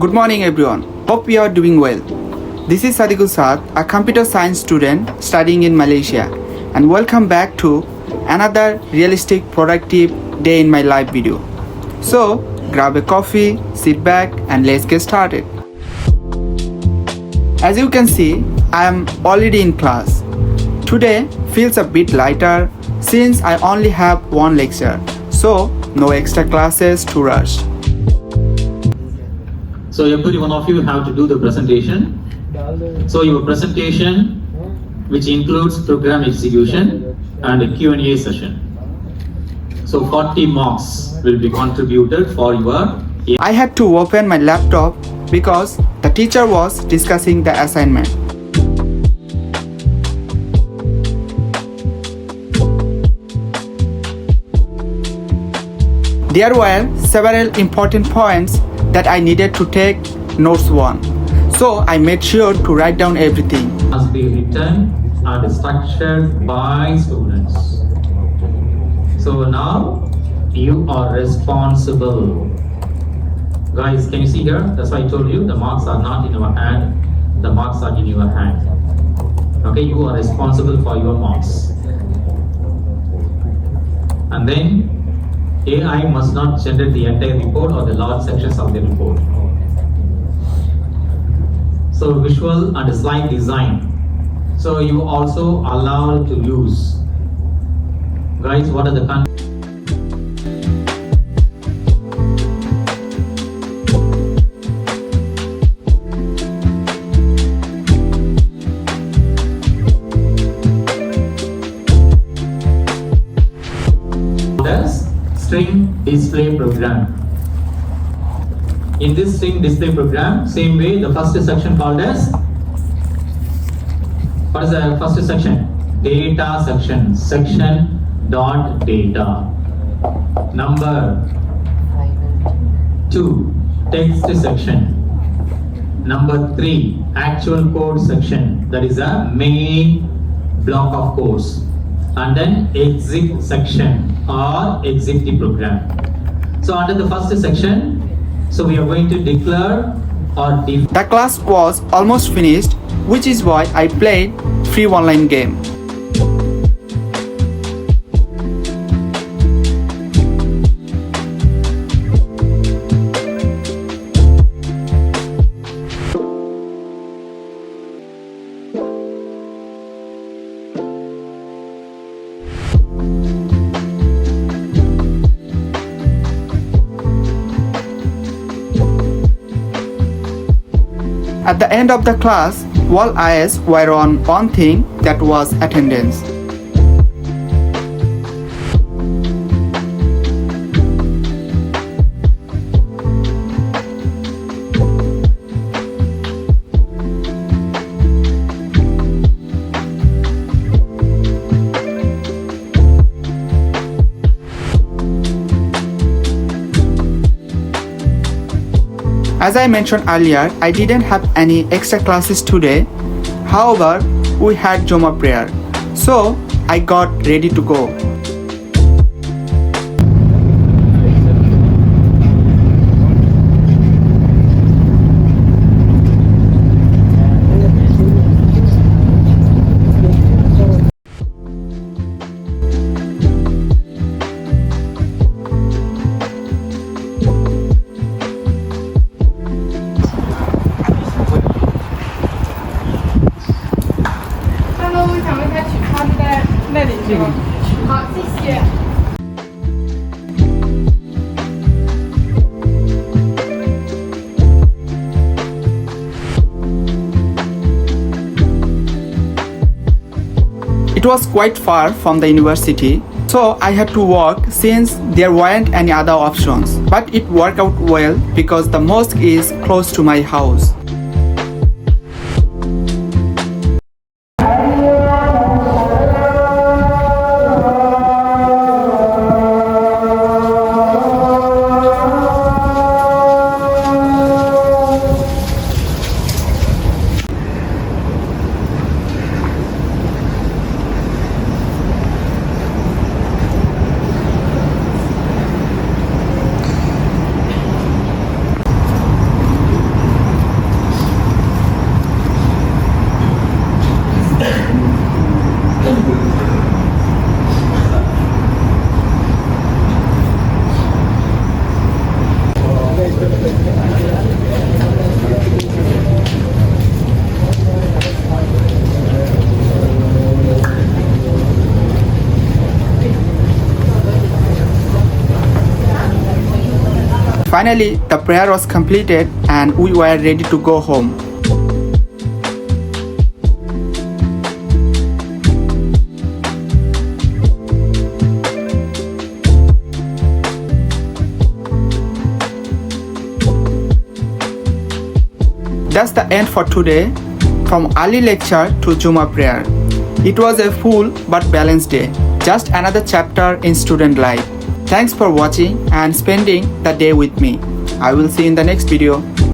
Good morning everyone. Hope you are doing well. This is Sadiqul Saad, a computer science student studying in Malaysia, and welcome back to another realistic productive day in my live video. So, grab a coffee, sit back and let's get started. As you can see, I am already in class. Today feels a bit lighter since I only have one lecture, so no extra classes to rush. So every one of you have to do the presentation. So your presentation, which includes program execution and a Q&A session. So 40 marks will be contributed for your... I had to open my laptop because the teacher was discussing the assignment. There were several important points that I needed to take notes on. So I made sure to write down everything. Must be written and structured by students. So now you are responsible. Guys, can you see here? That's why I told you the marks are not in our hand, the marks are in your hand. Okay, you are responsible for your marks. And then AI must not generate the entire report or the large sections of the report. So visual and slide design. So you also allowed to use. Guys, what are the string display program. In this string display program, same way, the first section called as, what is the first section? Data section, section dot data. Number 2, text section. Number 3, actual code section, that is a main block of codes. And then exit section or exit the program. So under the first section, so we are going to declare or the class was almost finished, which is why I played free online game. At the end of the class, all eyes were on one thing, that was attendance. As I mentioned earlier, I didn't have any extra classes today. However, we had Jummah prayer, so I got ready to go. It was quite far from the university, so I had to walk since there weren't any other options. But it worked out well because the mosque is close to my house. Finally, the prayer was completed and we were ready to go home. That's the end for today, from early lecture to Jummah prayer. It was a full but balanced day, just another chapter in student life. Thanks for watching and spending the day with me. I will see you in the next video.